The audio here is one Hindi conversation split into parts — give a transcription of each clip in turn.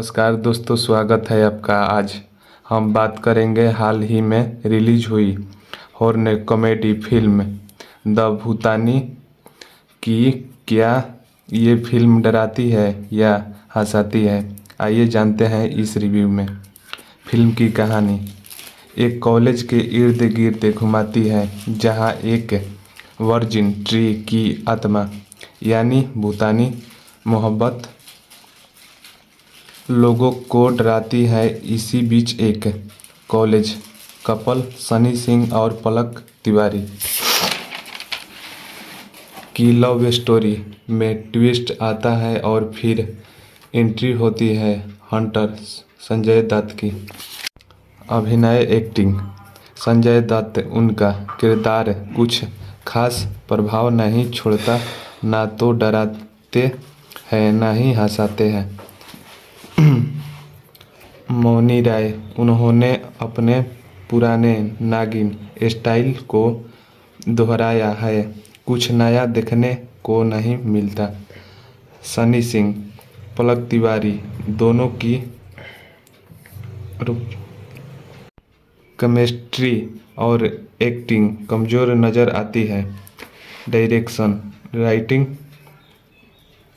नमस्कार दोस्तों, स्वागत है आपका। आज हम बात करेंगे हाल ही में रिलीज हुई हॉरर कॉमेडी फिल्म द भूतानी की। क्या ये फिल्म डराती है या हंसाती है? आइए जानते हैं इस रिव्यू में। फिल्म की कहानी एक कॉलेज के इर्द गिर्द घुमाती है, जहां एक वर्जिन ट्री की आत्मा यानी भूतानी मोहब्बत लोगों को डराती है। इसी बीच एक कॉलेज कपल सनी सिंह और पलक तिवारी की लव स्टोरी में ट्विस्ट आता है और फिर एंट्री होती है हंटर संजय दत्त की। अभिनय एक्टिंग संजय दत्त, उनका किरदार कुछ खास प्रभाव नहीं छोड़ता। ना तो डराते हैं ना ही हंसाते हैं। मौनी राय, उन्होंने अपने पुराने नागिन स्टाइल को दोहराया है, कुछ नया देखने को नहीं मिलता। सनी सिंह, पलक तिवारी दोनों की केमिस्ट्री और एक्टिंग कमज़ोर नज़र आती है। डायरेक्शन राइटिंग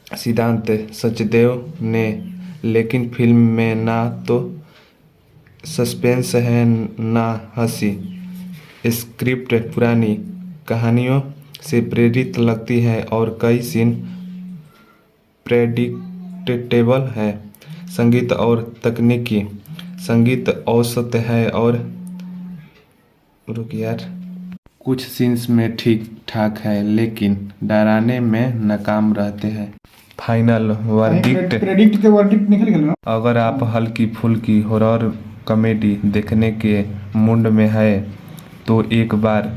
सिद्धांत सचदेव ने, लेकिन फिल्म में ना तो सस्पेंस है ना हंसी। स्क्रिप्ट पुरानी कहानियों से प्रेरित लगती है और कई सीन प्रेडिक्टेबल है। संगीत और तकनीकी संगीत औसत है और कुछ सीन्स में ठीक ठाक है, लेकिन डराने में नाकाम रहते हैं। फाइनल वर्डिक्ट निकल गया। अगर आप हल्की फुल्की हॉरर कॉमेडी देखने के मूड में है तो एक बार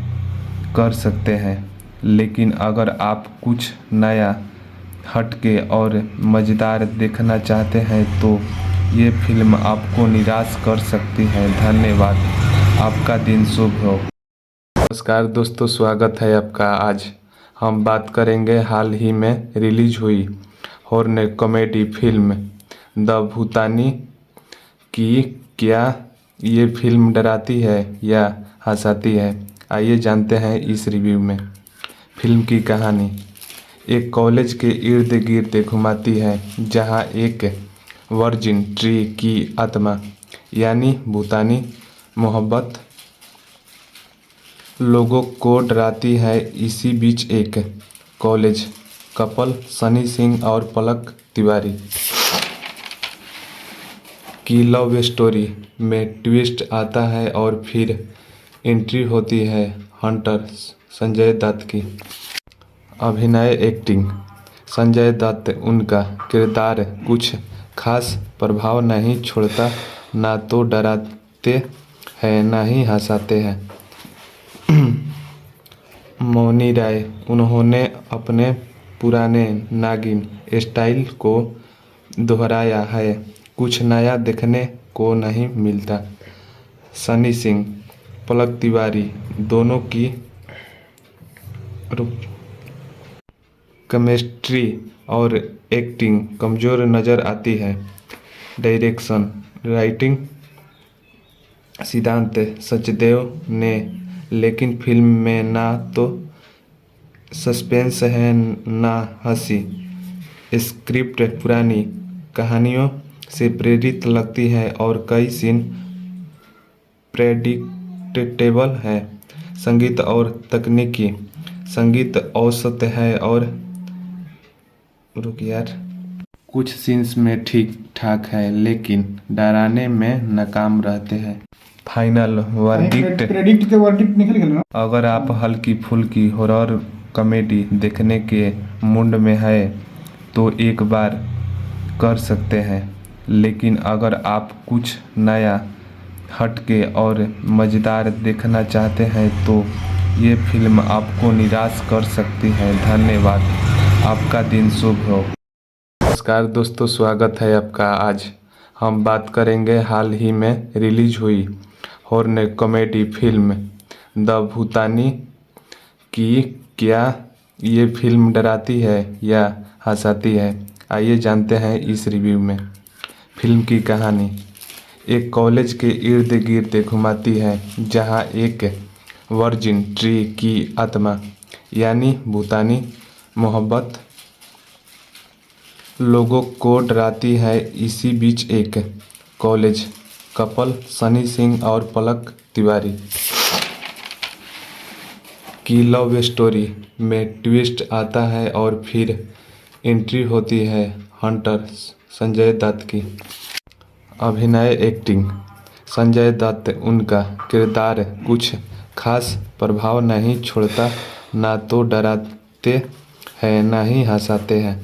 कर सकते हैं, लेकिन अगर आप कुछ नया हटके और मज़ेदार देखना चाहते हैं तो ये फिल्म आपको निराश कर सकती है। धन्यवाद, आपका दिन शुभ हो। नमस्कार दोस्तों, स्वागत है आपका। आज हम बात करेंगे हाल ही में रिलीज हुई हॉरर कॉमेडी फिल्म द भूतानी की। क्या ये फिल्म डराती है या हंसाती है? आइए जानते हैं इस रिव्यू में। फिल्म की कहानी एक कॉलेज के इर्द गिर्द घुमाती है, जहां एक वर्जिन ट्री की आत्मा यानी भूतानी मोहब्बत लोगों को डराती है। इसी बीच एक कॉलेज कपल सनी सिंह और पलक तिवारी की लव स्टोरी में ट्विस्ट आता है और फिर एंट्री होती है हंटर संजय दत्त की। अभिनय एक्टिंग संजय दत्त, उनका किरदार कुछ खास प्रभाव नहीं छोड़ता। ना तो डराते हैं ना ही हंसाते हैं। मौनी राय, उन्होंने अपने पुराने नागिन स्टाइल को दोहराया है, कुछ नया देखने को नहीं मिलता। सनी सिंह, पलक तिवारी दोनों की केमिस्ट्री और एक्टिंग कमज़ोर नज़र आती है। डायरेक्शन राइटिंग सिद्धांत सचदेव ने, लेकिन फिल्म में ना तो सस्पेंस है ना हंसी। स्क्रिप्ट पुरानी कहानियों से प्रेरित लगती है और कई सीन प्रेडिक्टेबल है। संगीत और तकनीकी संगीत औसत है और कुछ सीन्स में ठीक ठाक है, लेकिन डराने में नाकाम रहते हैं। फाइनल वर्डिक्ट निकल गया। अगर आप हल्की फुल्की हॉरर कॉमेडी देखने के मूड में है तो एक बार कर सकते हैं, लेकिन अगर आप कुछ नया हटके और मज़ेदार देखना चाहते हैं तो ये फिल्म आपको निराश कर सकती है। धन्यवाद, आपका दिन शुभ हो। नमस्कार दोस्तों, स्वागत है आपका। आज हम बात करेंगे हाल ही में रिलीज हुई हॉरर कॉमेडी फिल्म द भूतानी की। क्या ये फिल्म डराती है या हंसाती है? आइए जानते हैं इस रिव्यू में। फिल्म की कहानी एक कॉलेज के इर्द गिर्द घुमाती है जहां एक वर्जिन ट्री की आत्मा यानी भूतानी मोहब्बत लोगों को डराती है। इसी बीच एक कॉलेज कपल सनी सिंह और पलक तिवारी की लव स्टोरी में ट्विस्ट आता है और फिर एंट्री होती है हंटर संजय दत्त की। अभिनय एक्टिंग संजय दत्त उनका किरदार कुछ खास प्रभाव नहीं छोड़ता, ना तो डराते हैं ना ही हंसाते हैं।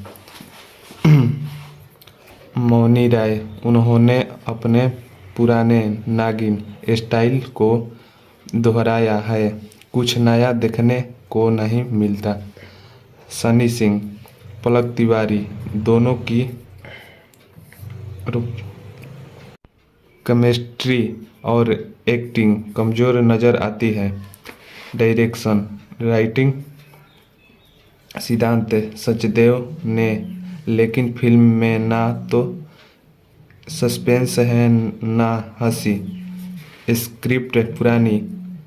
मौनी राय उन्होंने अपने पुराने नागिन स्टाइल को दोहराया है, कुछ नया देखने को नहीं मिलता। सनी सिंह पलक तिवारी दोनों की केमिस्ट्री और एक्टिंग कमज़ोर नज़र आती है। डायरेक्शन राइटिंग सिद्धांत सचदेव ने, लेकिन फिल्म में ना तो सस्पेंस है ना हंसी। स्क्रिप्ट पुरानी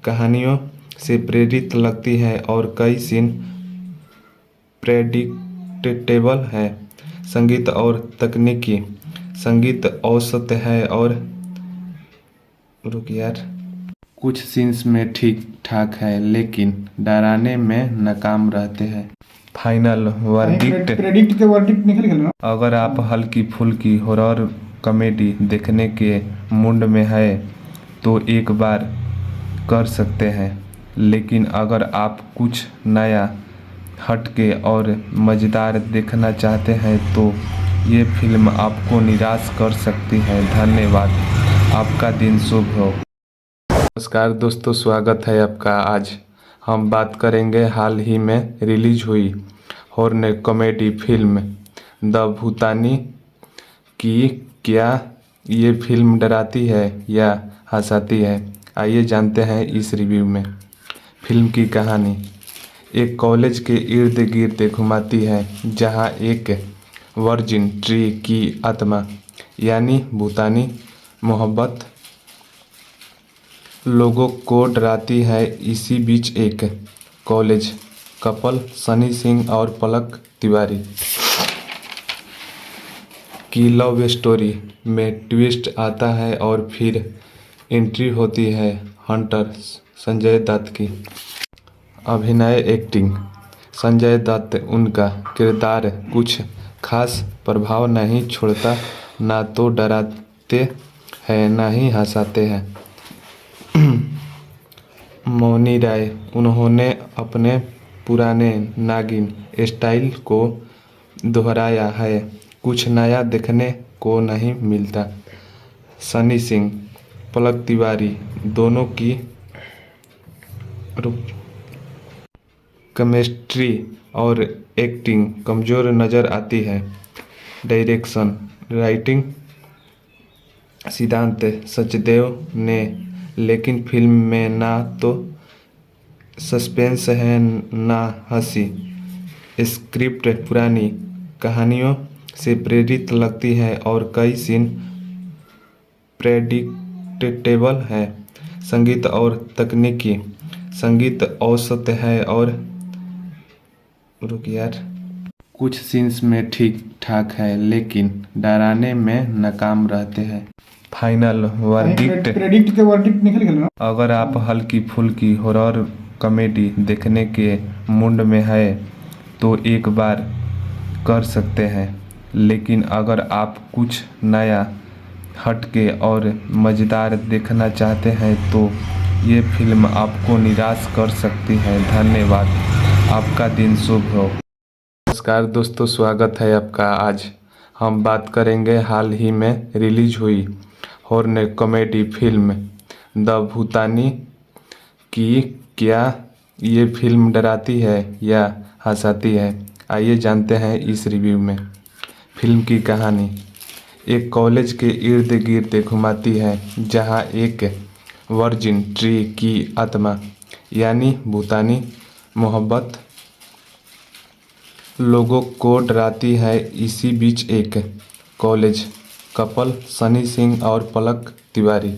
कहानियों से प्रेरित लगती है और कई सीन प्रेडिक्टेबल है। संगीत और तकनीकी संगीत औसत है और कुछ सीन्स में ठीक ठाक है, लेकिन डराने में नाकाम रहते हैं। फाइनल वर्डिक्ट प्रेडिक्ट के वर्डिक्ट निकल गया ना। अगर आप हल्की फुल्की हॉरर कॉमेडी देखने के मूड में है तो एक बार कर सकते हैं, लेकिन अगर आप कुछ नया हटके और मज़ेदार देखना चाहते हैं तो ये फिल्म आपको निराश कर सकती है। धन्यवाद, आपका दिन शुभ हो। नमस्कार दोस्तों, स्वागत है आपका। आज हम बात करेंगे हाल ही में रिलीज हुई हॉरर कॉमेडी फिल्म द भूतानी की। क्या ये फिल्म डराती है या हंसाती है, आइए जानते हैं इस रिव्यू में। फिल्म की कहानी एक कॉलेज के इर्द गिर्द घुमाती है जहां एक वर्जिन ट्री की आत्मा यानी भूतानी मोहब्बत लोगों को डराती है। इसी बीच एक कॉलेज कपल सनी सिंह और पलक तिवारी की लव स्टोरी में ट्विस्ट आता है और फिर एंट्री होती है हंटर संजय दत्त की। अभिनय एक्टिंग संजय दत्त उनका किरदार कुछ खास प्रभाव नहीं छोड़ता, ना तो डराते हैं ना ही हंसाते हैं। मौनी राय उन्होंने अपने पुराने नागिन स्टाइल को दोहराया है, कुछ नया देखने को नहीं मिलता। सनी सिंह पलक तिवारी दोनों की केमिस्ट्री और एक्टिंग कमज़ोर नज़र आती है। डायरेक्शन राइटिंग सिद्धांत सचदेव ने, लेकिन फिल्म में ना तो सस्पेंस है ना हंसी। स्क्रिप्ट पुरानी कहानियों से प्रेरित लगती है और कई सीन प्रेडिक्टेबल है। संगीत और तकनीकी संगीत औसत है और कुछ सीन्स में ठीक ठाक है, लेकिन डराने में नाकाम रहते हैं। फाइनल वर्डिक्ट प्रेडिक्ट के वर्डिक्ट निकल गया ना। अगर आप हल्की फुल्की हॉरर कॉमेडी देखने के मूड में है तो एक बार कर सकते हैं, लेकिन अगर आप कुछ नया हटके और मज़ेदार देखना चाहते हैं तो ये फिल्म आपको निराश कर सकती है। धन्यवाद, आपका दिन शुभ हो। नमस्कार दोस्तों, स्वागत है आपका। आज हम बात करेंगे हाल ही में रिलीज हुई हॉरर कॉमेडी फिल्म द भूतानी की। क्या ये फिल्म डराती है या हंसाती है, आइए जानते हैं इस रिव्यू में। फिल्म की कहानी एक कॉलेज के इर्द गिर्द घुमाती है जहां एक वर्जिन ट्री की आत्मा यानी भूतानी मोहब्बत लोगों को डराती है। इसी बीच एक कॉलेज कपल सनी सिंह और पलक तिवारी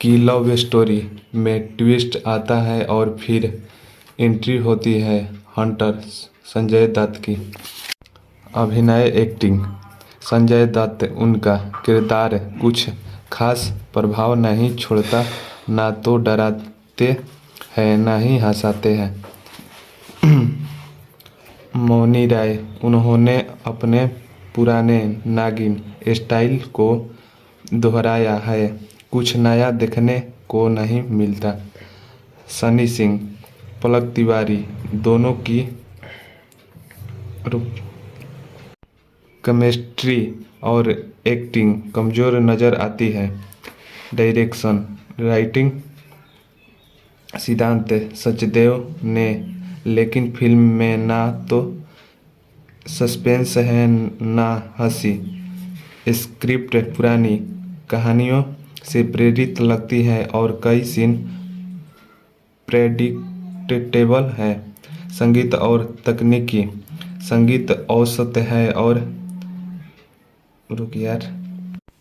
की लव स्टोरी में ट्विस्ट आता है और फिर एंट्री होती है हंटर संजय दत्त की। अभिनय एक्टिंग संजय दत्त उनका किरदार कुछ खास प्रभाव नहीं छोड़ता, ना तो डराते हैं ना ही हंसाते हैं। मौनी राय उन्होंने अपने पुराने नागिन स्टाइल को दोहराया है, कुछ नया देखने को नहीं मिलता। सनी सिंह पलक तिवारी दोनों की केमिस्ट्री और एक्टिंग कमज़ोर नज़र आती है। डायरेक्शन राइटिंग सिद्धांत सचदेव ने, लेकिन फिल्म में ना तो सस्पेंस है ना हंसी। स्क्रिप्ट पुरानी कहानियों से प्रेरित लगती है और कई सीन प्रेडिक्टेबल है। संगीत और तकनीकी संगीत औसत है और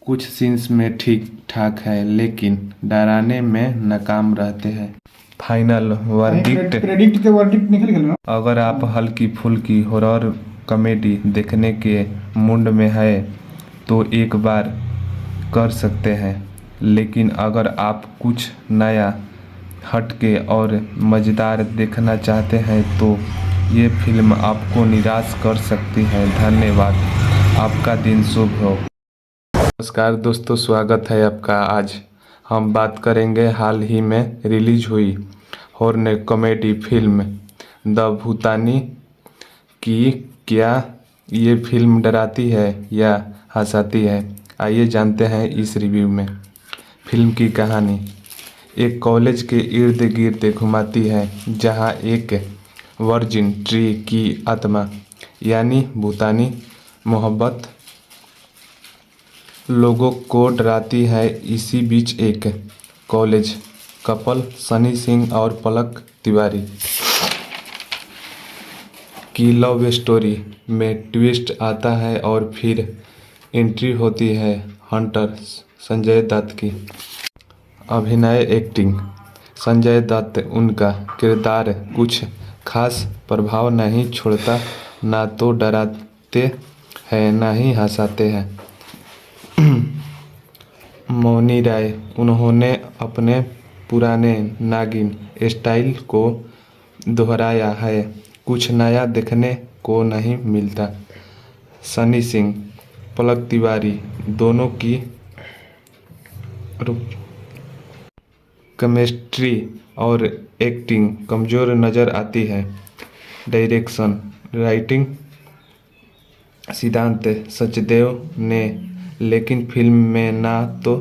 कुछ सीन्स में ठीक ठाक है, लेकिन डराने में नाकाम रहते हैं। फाइनल वर्डिक्ट प्रेडिक्ट के वर्डिक्ट निकल गए ना। अगर आप हल्की फुल्की हॉरर कॉमेडी देखने के मूड में है तो एक बार कर सकते हैं, लेकिन अगर आप कुछ नया हटके और मज़ेदार देखना चाहते हैं तो ये फिल्म आपको निराश कर सकती है। धन्यवाद, आपका दिन शुभ हो। नमस्कार दोस्तों, स्वागत है आपका। आज हम बात करेंगे हाल ही में रिलीज हुई हॉरर कॉमेडी फिल्म द भूतानी की। क्या ये फिल्म डराती है या हंसाती है? आइए जानते हैं इस रिव्यू में। फिल्म की कहानी एक कॉलेज के इर्द गिर्द घुमाती है, जहां एक वर्जिन ट्री की आत्मा यानी भूतानी मोहब्बत लोगों को डराती है। इसी बीच एक कॉलेज कपल सनी सिंह और पलक तिवारी की लव स्टोरी में ट्विस्ट आता है और फिर एंट्री होती है हंटर संजय दत्त की। अभिनय एक्टिंग संजय दत्त उनका किरदार कुछ खास प्रभाव नहीं छोड़ता, ना तो डराते हैं ना ही हंसाते हैं। मौनी राय उन्होंने अपने पुराने नागिन स्टाइल को दोहराया है, कुछ नया देखने को नहीं मिलता। सनी सिंह पलक तिवारी दोनों की केमिस्ट्री और एक्टिंग कमज़ोर नज़र आती है। डायरेक्शन राइटिंग सिद्धांत सचदेव ने, लेकिन फिल्म में ना तो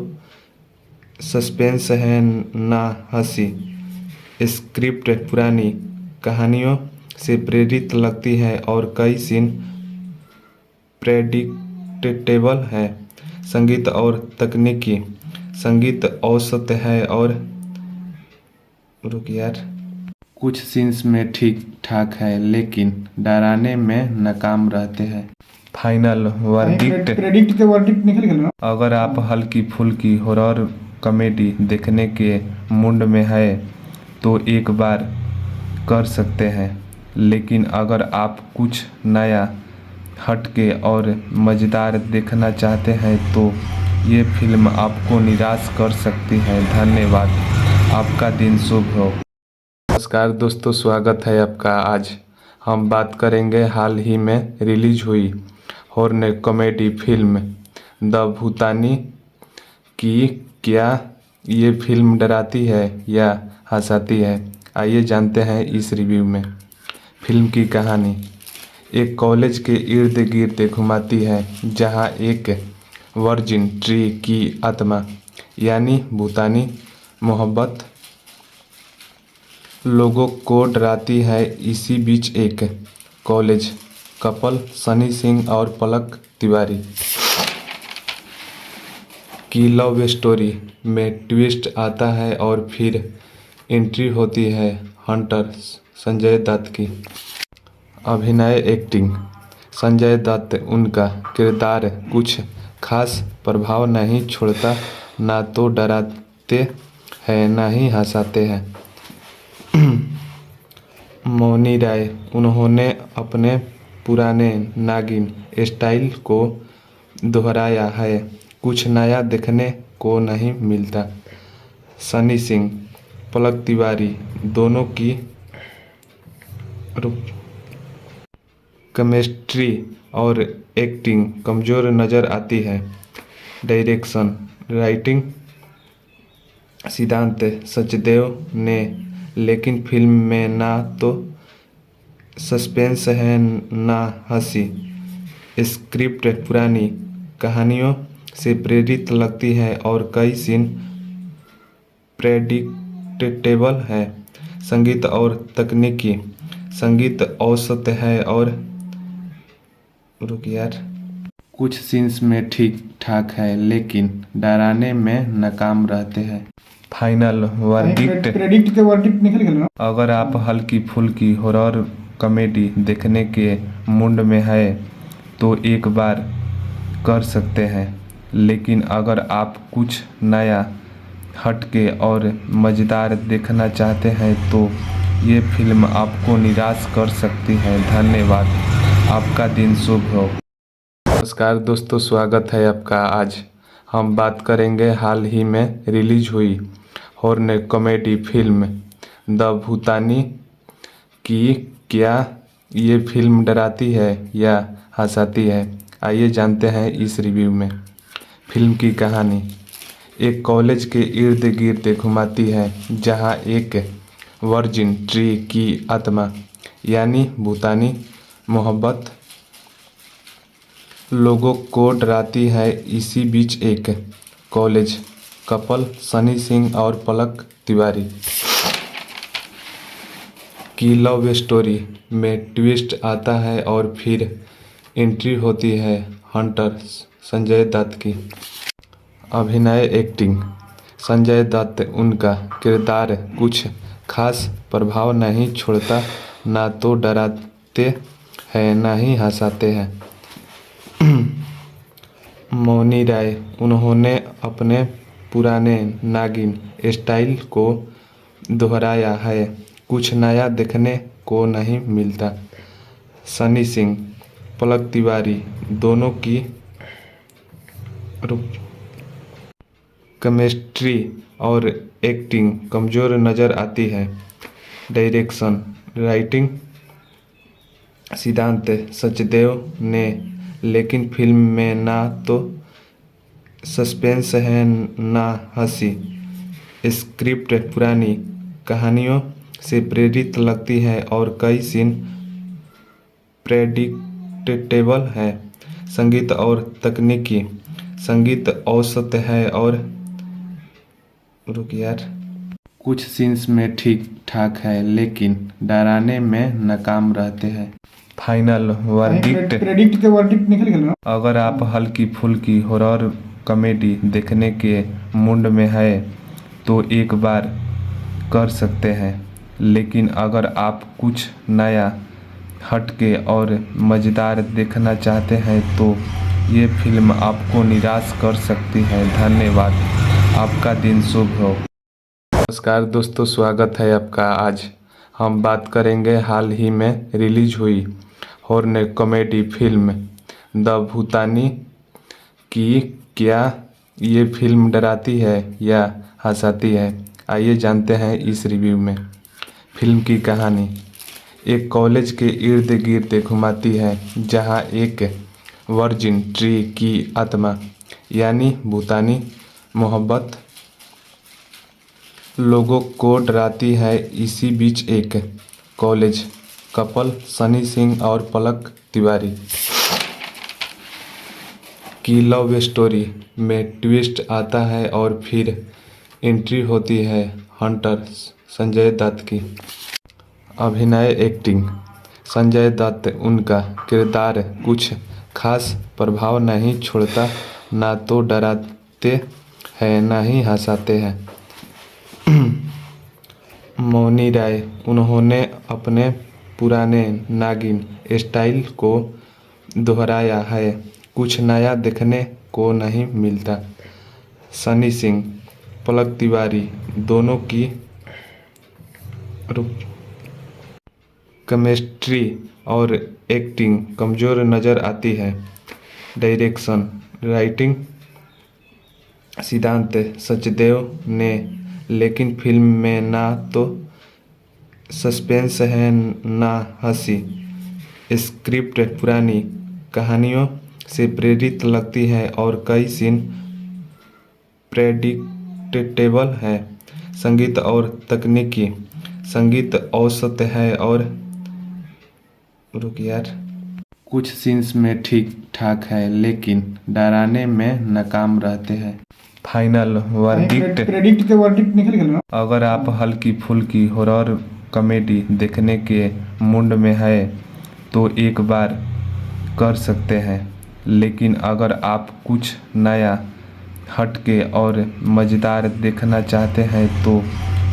सस्पेंस है ना हंसी। स्क्रिप्ट पुरानी कहानियों से प्रेरित लगती है और कई सीन प्रेडिक्टेबल है। संगीत और तकनीकी संगीत औसत है और कुछ सीन्स में ठीक ठाक है, लेकिन डराने में नाकाम रहते हैं। फाइनल वर्डिक्ट प्रेडिक्ट के वर्डिक्ट निकल गए ना। अगर आप हल्की फुल्की हॉरर कॉमेडी देखने के मूड में है तो एक बार कर सकते हैं, लेकिन अगर आप कुछ नया हटके और मज़ेदार देखना चाहते हैं तो ये फिल्म आपको निराश कर सकती है। धन्यवाद, आपका दिन शुभ हो। नमस्कार दोस्तों, स्वागत है आपका। आज हम बात करेंगे हाल ही में रिलीज हुई हॉरर कॉमेडी फिल्म द भूतानी की। क्या ये फिल्म डराती है या हंसाती है? आइए जानते हैं इस रिव्यू में। फिल्म की कहानी एक कॉलेज के इर्द गिर्द घुमाती है, जहां एक वर्जिन ट्री की आत्मा यानी भूतानी मोहब्बत लोगों को डराती है। इसी बीच एक कॉलेज कपल सनी सिंह और पलक तिवारी की लव स्टोरी में ट्विस्ट आता है और फिर एंट्री होती है हंटर संजय दत्त की। अभिनय एक्टिंग संजय दत्त उनका किरदार कुछ खास प्रभाव नहीं छोड़ता, ना तो डराते हैं ना ही हंसाते हैं। मौनी राय, उन्होंने अपने पुराने नागिन स्टाइल को दोहराया है, कुछ नया देखने को नहीं मिलता। सनी सिंह, पलक तिवारी, दोनों की केमिस्ट्री और एक्टिंग कमज़ोर नज़र आती है। डायरेक्शन, राइटिंग सिद्धांत सचदेव ने, लेकिन फिल्म में ना तो सस्पेंस है ना हंसी। स्क्रिप्ट पुरानी कहानियों से प्रेरित लगती है और कई सीन प्रेडिक्टेबल है। संगीत और तकनीकी, संगीत औसत है और कुछ सीन्स में ठीक ठाक है, लेकिन डराने में नाकाम रहते हैं। फाइनल वर्डिक्ट, क्रेडिट के वर्डिक्ट निकल गए ना। अगर आप हल्की फुल्की हॉरर कॉमेडी देखने के मूड में है तो एक बार कर सकते हैं, लेकिन अगर आप कुछ नया हटके और मज़ेदार देखना चाहते हैं तो ये फिल्म आपको निराश कर सकती है। धन्यवाद, आपका दिन शुभ हो। नमस्कार दोस्तों, स्वागत है आपका। आज हम बात करेंगे हाल ही में रिलीज हुई हॉरर कॉमेडी फिल्म द भूतानी की। क्या ये फिल्म डराती है या हंसाती है? आइए जानते हैं इस रिव्यू में। फिल्म की कहानी एक कॉलेज के इर्द गिर्द घुमाती है, जहां एक वर्जिन ट्री की आत्मा यानी भूतानी मोहब्बत लोगों को डराती है। इसी बीच एक कॉलेज कपल सनी सिंह और पलक तिवारी की लव स्टोरी में ट्विस्ट आता है और फिर एंट्री होती है हंटर संजय दत्त की। अभिनय, एक्टिंग, संजय दत्त उनका किरदार कुछ खास प्रभाव नहीं छोड़ता, ना तो डराते हैं ना ही हंसाते हैं। मौनी राय, उन्होंने अपने पुराने नागिन स्टाइल को दोहराया है, कुछ नया देखने को नहीं मिलता। सनी सिंह, पलक तिवारी, दोनों की केमिस्ट्री और एक्टिंग कमज़ोर नज़र आती है। डायरेक्शन, राइटिंग सिद्धांत सचदेव ने, लेकिन फिल्म में ना तो सस्पेंस है ना हंसी। स्क्रिप्ट पुरानी कहानियों से प्रेरित लगती है और कई सीन प्रेडिक्टेबल है। संगीत और तकनीकी, संगीत औसत है और कुछ सीन्स में ठीक ठाक है, लेकिन डराने में नाकाम रहते हैं। फाइनल वर्डिक्ट, क्रेडिट के वर्डिक्ट निकल गए ना। अगर आप हल्की फुल्की हॉरर कॉमेडी देखने के मूड में है तो एक बार कर सकते हैं, लेकिन अगर आप कुछ नया हटके और मज़ेदार देखना चाहते हैं तो ये फिल्म आपको निराश कर सकती है। धन्यवाद, आपका दिन शुभ हो। नमस्कार दोस्तों, स्वागत है आपका। आज हम बात करेंगे हाल ही में रिलीज हुई हॉरर कॉमेडी फिल्म द भूतानी की। क्या ये फिल्म डराती है या हंसाती है? आइए जानते हैं इस रिव्यू में। फिल्म की कहानी एक कॉलेज के इर्द गिर्द घुमाती है, जहां एक वर्जिन ट्री की आत्मा यानी भूतानी मोहब्बत लोगों को डराती है। इसी बीच एक कॉलेज कपल सनी सिंह और पलक तिवारी की लव स्टोरी में ट्विस्ट आता है और फिर एंट्री होती है हंटर संजय दत्त की। अभिनय, एक्टिंग, संजय दत्त उनका किरदार कुछ खास प्रभाव नहीं छोड़ता, ना तो डराते हैं ना ही हंसाते हैं। मौनी राय, उन्होंने अपने पुराने नागिन स्टाइल को दोहराया है, कुछ नया देखने को नहीं मिलता। सनी सिंह, पलक तिवारी दोनों की केमिस्ट्री और एक्टिंग कमज़ोर नज़र आती है। डायरेक्शन, राइटिंग सिद्धांत सचदेव ने, लेकिन फिल्म में ना तो सस्पेंस है ना हंसी। स्क्रिप्ट पुरानी कहानियों से प्रेरित लगती है और कई सीन प्रेडिक्टेबल है। संगीत और तकनीकी, संगीत औसत है और कुछ सीन्स में ठीक ठाक है लेकिन डराने में नाकाम रहते हैं। फाइनल वर्डिक्ट, प्रेडिक्ट के वर्डिक्ट निकल गया ना। अगर आप हल्की फुल्की हॉरर कॉमेडी देखने के मूड में है तो एक बार कर सकते हैं, लेकिन अगर आप कुछ नया हटके और मज़ेदार देखना चाहते हैं तो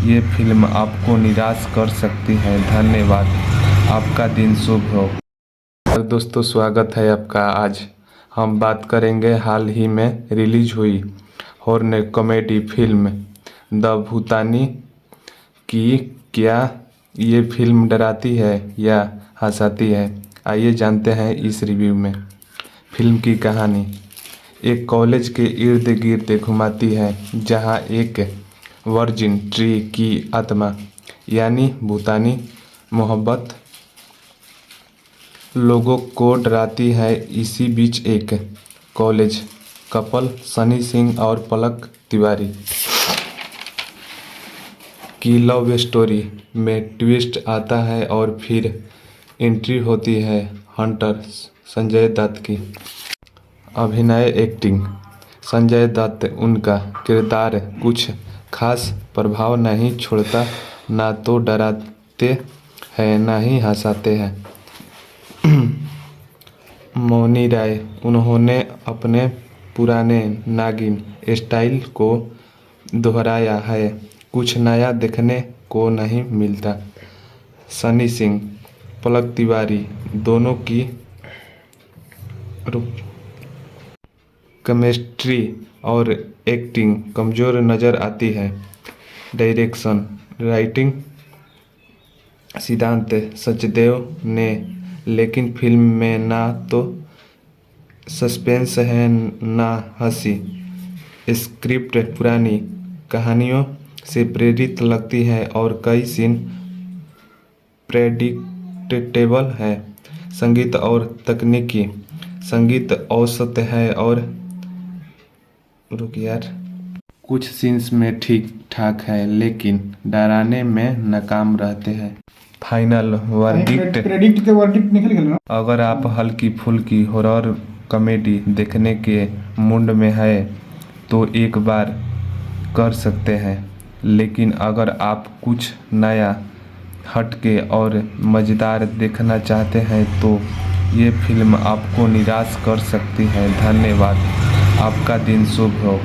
ये फिल्म आपको निराश कर सकती है। धन्यवाद, आपका दिन शुभ हो। और दोस्तों, स्वागत है आपका। आज हम बात करेंगे हाल ही में रिलीज हुई हॉरर कॉमेडी फिल्म द भूतानी की। क्या ये फिल्म डराती है या हंसाती है? आइए जानते हैं इस रिव्यू में। फिल्म की कहानी एक कॉलेज के इर्द गिर्द घुमाती है जहां एक वर्जिन ट्री की आत्मा यानी भूतानी मोहब्बत लोगों को डराती है। इसी बीच एक कॉलेज कपल सनी सिंह और पलक तिवारी की लव स्टोरी में ट्विस्ट आता है और फिर एंट्री होती है हंटर संजय दत्त की। अभिनय, एक्टिंग, संजय दत्त, उनका किरदार कुछ खास प्रभाव नहीं छोड़ता, ना तो डराते हैं ना ही हंसाते हैं। मौनी राय, उन्होंने अपने पुराने नागिन स्टाइल को दोहराया है, कुछ नया देखने को नहीं मिलता। सनी सिंह, पलक तिवारी दोनों की केमिस्ट्री और एक्टिंग कमज़ोर नज़र आती है। डायरेक्शन, राइटिंग सिद्धांत सचदेव ने, लेकिन फिल्म में ना तो सस्पेंस है ना हंसी। स्क्रिप्ट पुरानी कहानियों से प्रेरित लगती है और कई सीन प्रेडिक्टेबल है। संगीत और तकनीकी, संगीत औसत है और कुछ सीन्स में ठीक ठाक है लेकिन डराने में नाकाम रहते हैं। फाइनल वर्डिक्ट, प्रेडिक्ट के वर्डिक्ट निकल गया ना। अगर आप हल्की फुल्की हॉरर कॉमेडी देखने के मूड में है तो एक बार कर सकते हैं, लेकिन अगर आप कुछ नया हटके और मज़ेदार देखना चाहते हैं तो ये फिल्म आपको निराश कर सकती है। धन्यवाद, आपका दिन शुभ हो।